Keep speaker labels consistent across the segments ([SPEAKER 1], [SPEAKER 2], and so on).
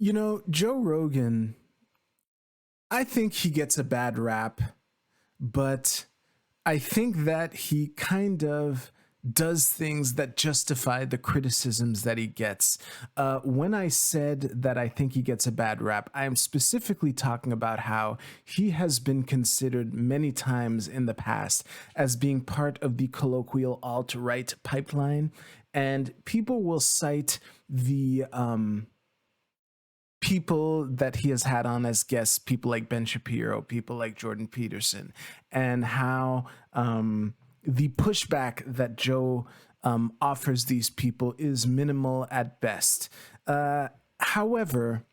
[SPEAKER 1] You know, Joe Rogan, I think he gets a bad rap, but I think that he kind of does things that justify the criticisms that he gets. When I said that I think he gets a bad rap, I am specifically talking about how he has been considered many times in the past as being part of the colloquial alt-right pipeline, and people will cite the people that he has had on as guests, people like Ben Shapiro, people like Jordan Peterson, and how the pushback that Joe offers these people is minimal at best. However,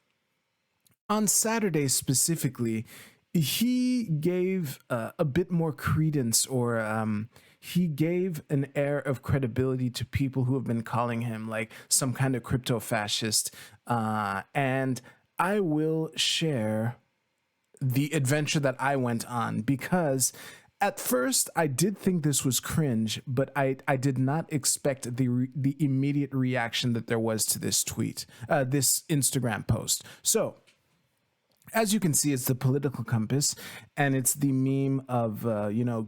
[SPEAKER 1] on Saturday specifically, he gave a bit more credence, or he gave an air of credibility to people who have been calling him like some kind of crypto fascist. And I will share the adventure that I went on, because at first I did think this was cringe, but I did not expect the immediate reaction that there was to this tweet, this Instagram post. So as you can see, it's the political compass, and it's the meme of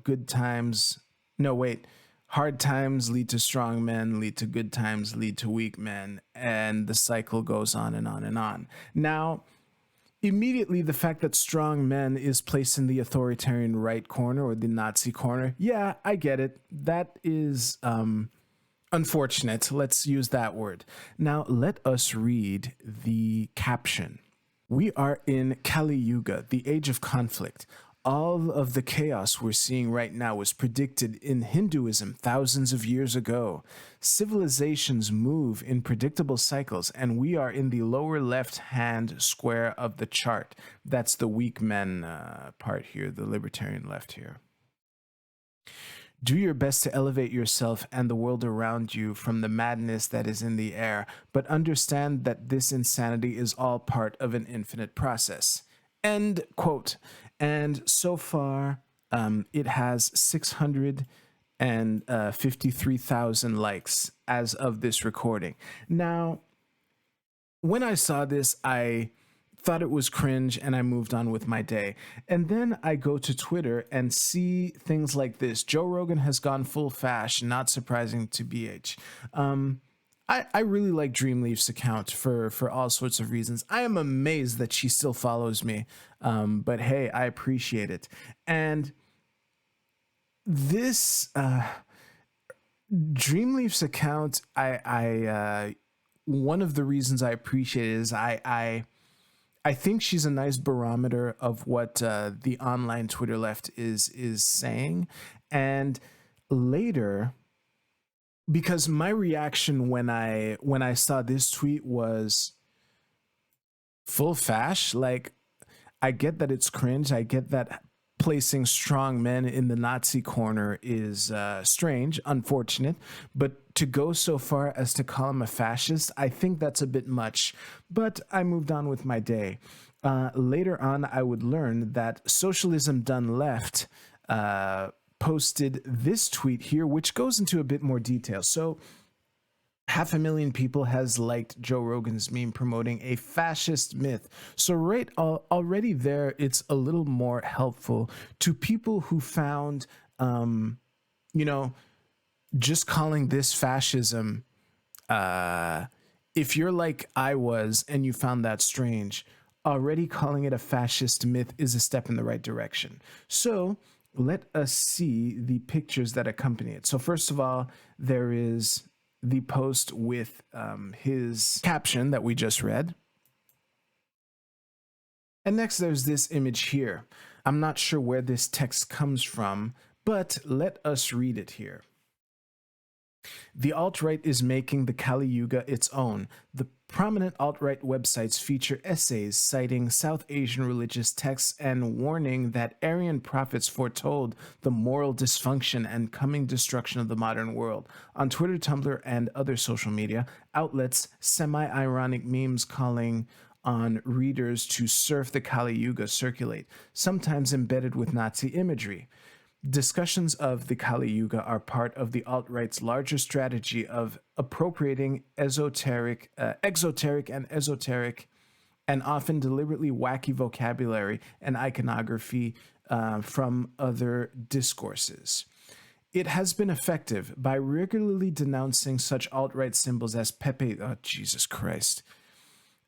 [SPEAKER 1] good times. No, wait. Hard times lead to strong men, lead to good times, lead to weak men, and the cycle goes on and on and on. Now, immediately, the fact that strong men is placed in the authoritarian right corner or the Nazi corner, yeah, I get it. That is unfortunate. Let's use that word. Now, let us read the caption. We are in Kali Yuga, the age of conflict. All of the chaos we're seeing right now was predicted in Hinduism thousands of years ago. Civilizations move in predictable cycles, and we are in the lower left-hand square of the chart. That's the weak men part here, the libertarian left here. Do your best to elevate yourself and the world around you from the madness that is in the air, but understand that this insanity is all part of an infinite process. End quote. And so far, it has 653,000 likes as of this recording. Now, when I saw this, I thought it was cringe and I moved on with my day. And then I go to Twitter and see things like this. Joe Rogan has gone full fash, not surprising to BH. I really like Dreamleaf's account for all sorts of reasons. I am amazed that she still follows me. But hey, I appreciate it. And this Dreamleaf's account, one of the reasons I appreciate it is I think she's a nice barometer of what the online Twitter left is saying. And later, because my reaction when I saw this tweet was full fash, like, I get that it's cringe. I get that placing strong men in the Nazi corner is strange, unfortunate, but to go so far as to call him a fascist, I think that's a bit much. But I moved on with my day. Later on, I would learn that Socialism Done Left posted this tweet here, which goes into a bit more detail. So 500,000 people has liked Joe Rogan's meme promoting a fascist myth. So right already there, it's a little more helpful to people who found, just calling this fascism. If you're like I was and you found that strange, already calling it a fascist myth is a step in the right direction. So let us see the pictures that accompany it. So first of all, there is the post with his caption that we just read. And next there's this image here. I'm not sure where this text comes from, but let us read it here. The alt-right is making the Kali Yuga its own. The prominent alt-right websites feature essays citing South Asian religious texts and warning that Aryan prophets foretold the moral dysfunction and coming destruction of the modern world. On Twitter, Tumblr, and other social media outlets, semi-ironic memes calling on readers to surf the Kali Yuga circulate, sometimes embedded with Nazi imagery. Discussions of the Kali Yuga are part of the alt-right's larger strategy of appropriating exoteric and esoteric and often deliberately wacky vocabulary and iconography from other discourses. It has been effective by regularly denouncing such alt-right symbols as Pepe, oh Jesus Christ,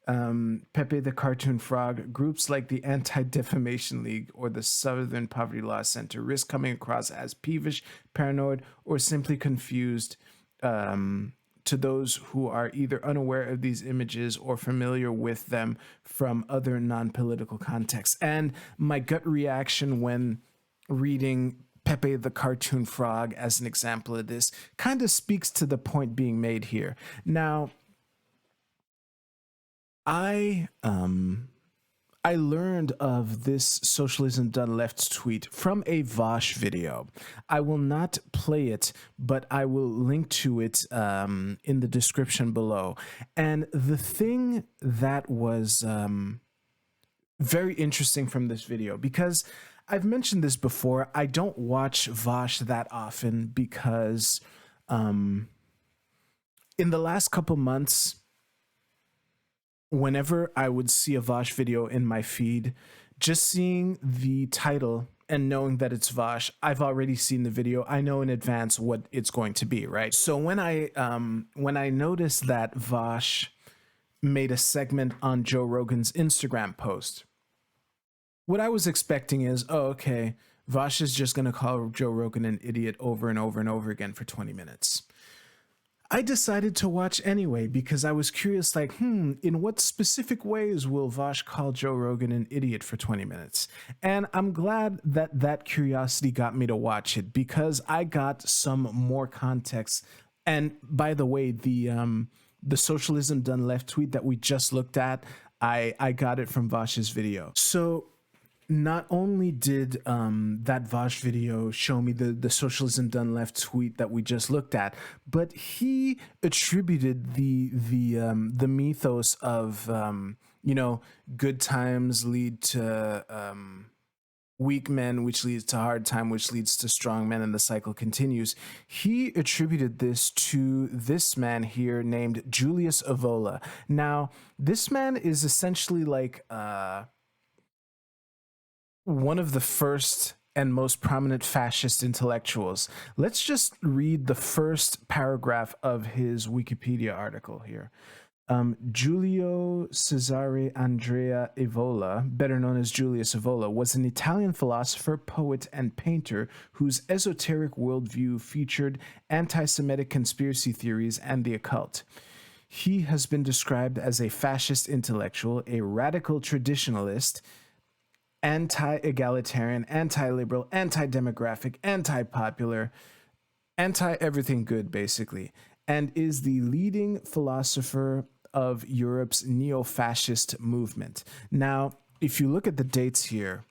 [SPEAKER 1] Pepe the Cartoon Frog, groups like the Anti-Defamation League or the Southern Poverty Law Center risk coming across as peevish, paranoid, or simply confused to those who are either unaware of these images or familiar with them from other non-political contexts. And my gut reaction when reading Pepe the Cartoon Frog as an example of this kind of speaks to the point being made here. Now, I learned of this Socialism Done Left tweet from a Vosh video. I will not play it, but I will link to it in the description below. And the thing that was very interesting from this video, because I've mentioned this before, I don't watch Vosh that often because in the last couple months, whenever I would see a Vosh video in my feed, just seeing the title and knowing that it's Vosh, I've already seen the video. I know in advance what it's going to be, right? So when I noticed that Vosh made a segment on Joe Rogan's Instagram post, what I was expecting is, oh, okay, Vosh is just going to call Joe Rogan an idiot over and over and over again for 20 minutes. I decided to watch anyway because I was curious, like, in what specific ways will Vosh call Joe Rogan an idiot for 20 minutes? And I'm glad that that curiosity got me to watch it because I got some more context. And by the way, the Socialism Done Left tweet that we just looked at, I got it from Vosh's video. So not only did that Vosh video show me the Socialism Done Left tweet that we just looked at, but he attributed the mythos of good times lead to weak men, which leads to hard time, which leads to strong men, and the cycle continues. He attributed this to this man here named Julius Evola. Now, this man is essentially like one of the first and most prominent fascist intellectuals. Let's just read the first paragraph of his Wikipedia article here. Giulio Cesare Andrea Evola, better known as Julius Evola, was an Italian philosopher, poet, and painter whose esoteric worldview featured anti-Semitic conspiracy theories and the occult. He has been described as a fascist intellectual, a radical traditionalist, anti-egalitarian, anti-liberal, anti-demographic, anti-popular, anti-everything good, basically, and is the leading philosopher of Europe's neo-fascist movement. Now, if you look at the dates here,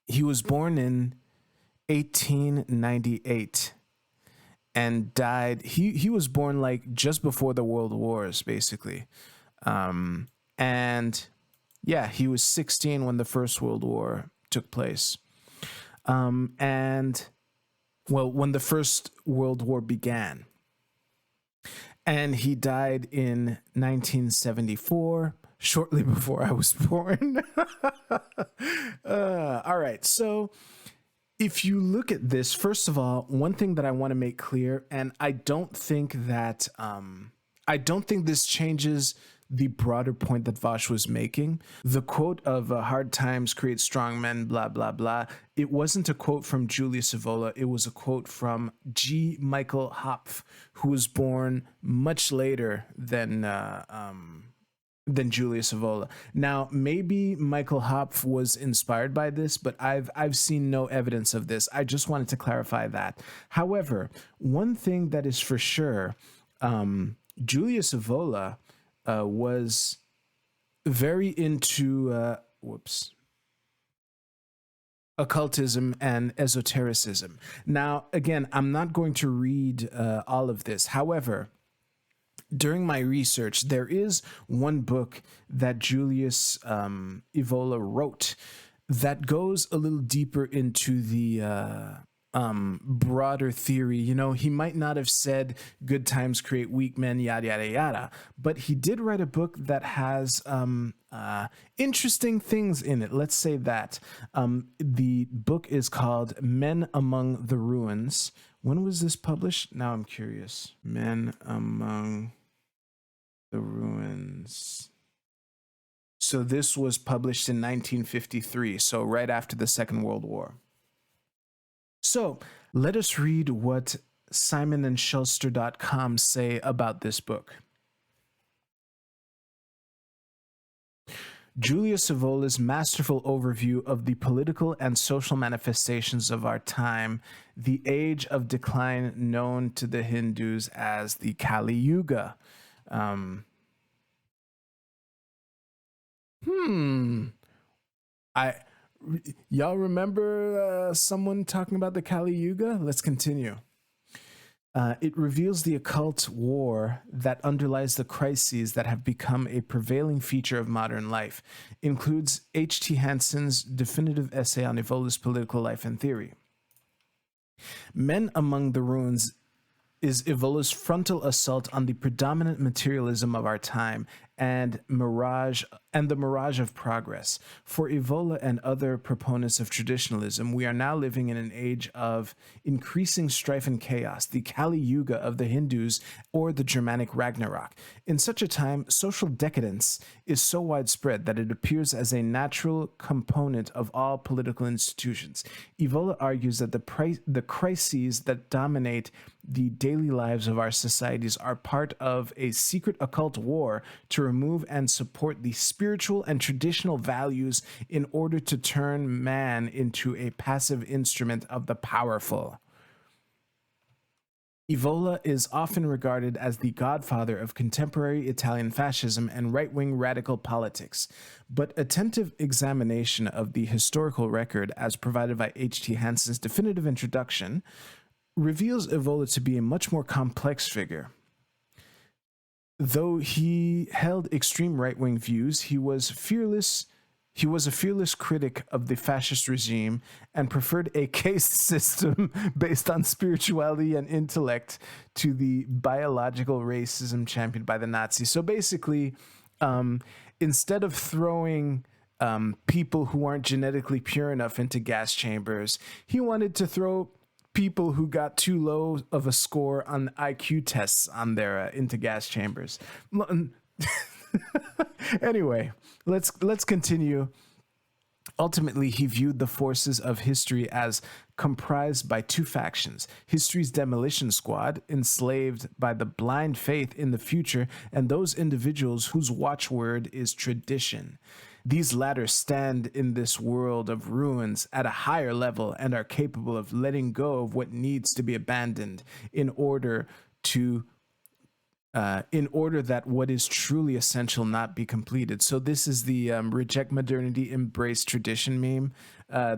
[SPEAKER 1] he was born in 1898 and died, he was born like just before the World Wars, basically. And yeah, he was 16 when the First World War took place. And, well, when the First World War began. And he died in 1974, shortly before I was born. All right, so if you look at this, first of all, one thing that I want to make clear, and I don't think this changes the broader point that Vosh was making. The quote of hard times create strong men, blah, blah, blah. It wasn't a quote from Julius Evola. It was a quote from G. Michael Hopf, who was born much later than Julius Evola. Now, maybe Michael Hopf was inspired by this, but I've seen no evidence of this. I just wanted to clarify that. However, one thing that is for sure, Julius Evola was very into occultism and esotericism. Now, again, I'm not going to read all of this. However, during my research, there is one book that Julius Evola wrote that goes a little deeper into the broader theory. You know, he might not have said good times create weak men, yada, yada, yada, but he did write a book that has interesting things in it. Let's say that. The book is called Men Among the Ruins. When was this published? Now I'm curious. Men Among the Ruins. So this was published in 1953, so right after the Second World War. So let us read what simonandschuster.com say about this book. Julius Evola's masterful overview of the political and social manifestations of our time, the age of decline known to the Hindus as the Kali Yuga. Y'all remember someone talking about the Kali Yuga? Let's continue. It reveals the occult war that underlies the crises that have become a prevailing feature of modern life. Includes H.T. Hanson's definitive essay on Evola's political life and theory. Men Among the Ruins is Evola's frontal assault on the predominant materialism of our time and the mirage of progress. For Evola and other proponents of traditionalism, we are now living in an age of increasing strife and chaos, the Kali Yuga of the Hindus or the Germanic Ragnarok. In such a time, social decadence is so widespread that it appears as a natural component of all political institutions. Evola argues that the crises that dominate the daily lives of our societies are part of a secret occult war to remove and support the spiritual and traditional values in order to turn man into a passive instrument of the powerful. Evola is often regarded as the godfather of contemporary Italian fascism and right-wing radical politics, but attentive examination of the historical record as provided by H.T. Hanson's definitive introduction reveals Evola to be a much more complex figure. Though he held extreme right-wing views, he was a fearless critic of the fascist regime and preferred a caste system based on spirituality and intellect to the biological racism championed by the Nazis. So basically, instead of throwing people who aren't genetically pure enough into gas chambers, he wanted to throw people who got too low of a score on IQ tests on their into gas chambers. Anyway, let's continue. Ultimately, he viewed the forces of history as comprised by two factions: history's demolition squad, enslaved by the blind faith in the future, and those individuals whose watchword is tradition. These latter stand in this world of ruins at a higher level and are capable of letting go of what needs to be abandoned in order that what is truly essential not be completed. So this is the reject modernity, embrace tradition meme.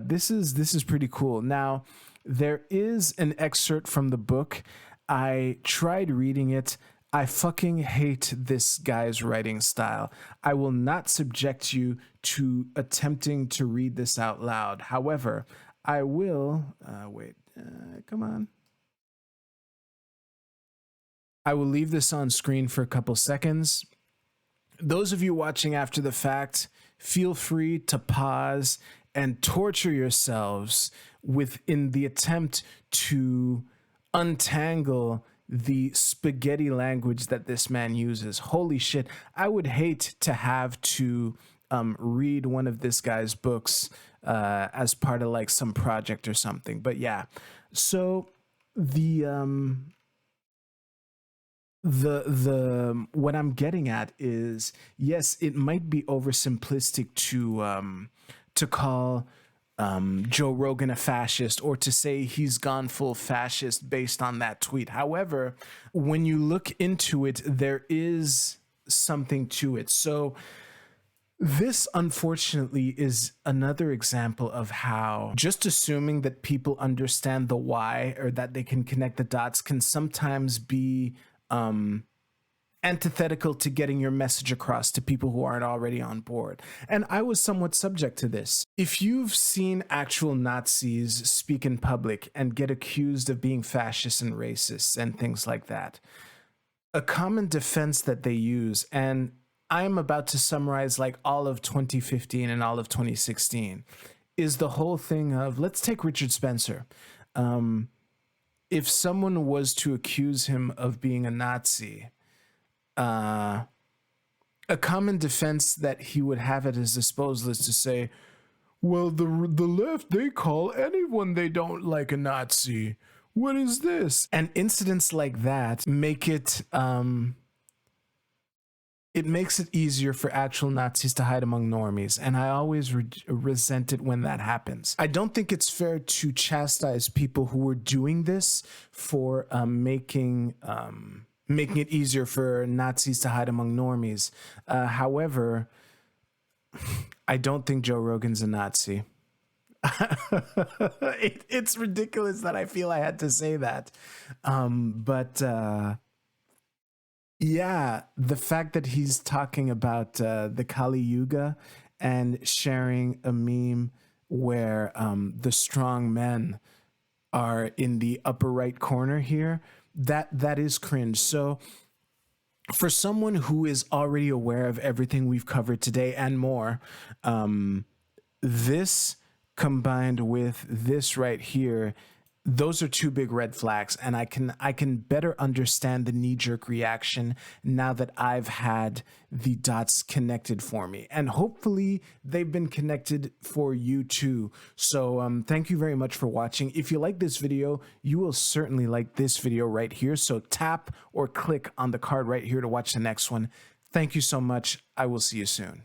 [SPEAKER 1] This is pretty cool. Now, there is an excerpt from the book. I tried reading it. I fucking hate this guy's writing style. I will not subject you to attempting to read this out loud. However, I will, come on. I will leave this on screen for a couple seconds. Those of you watching after the fact, feel free to pause and torture yourselves in the attempt to untangle the spaghetti language that this man uses. Holy shit. I would hate to have to read one of this guy's books as part of like some project or something. But yeah, so the what I'm getting at is, yes, it might be oversimplistic to call Joe Rogan a fascist or to say he's gone full fascist based on that tweet. However, when you look into it, there is something to it. So this, unfortunately, is another example of how just assuming that people understand the why or that they can connect the dots can sometimes be antithetical to getting your message across to people who aren't already on board. And I was somewhat subject to this. If you've seen actual Nazis speak in public and get accused of being fascist and racist and things like that, a common defense that they use, and I'm about to summarize like all of 2015 and all of 2016, is the whole thing of, let's take Richard Spencer. If someone was to accuse him of being a Nazi, a common defense that he would have at his disposal is to say, well, the left, they call anyone they don't like a Nazi. What is this? And incidents like that make it, it makes it easier for actual Nazis to hide among normies. And I always resent it when that happens. I don't think it's fair to chastise people who were doing this for making it easier for Nazis to hide among normies. However, I don't think Joe Rogan's a Nazi. It's ridiculous that I feel I had to say that. Yeah, the fact that he's talking about the Kali Yuga and sharing a meme where the strong men are in the upper right corner here, that is cringe. So for someone who is already aware of everything we've covered today and more, this combined with this right here, those are two big red flags, and I can better understand the knee-jerk reaction now that I've had the dots connected for me, and hopefully they've been connected for you too. So thank you very much for watching. If you like this video, you will certainly like this video right here, so tap or click on the card right here to watch the next one. Thank you so much. I will see you soon.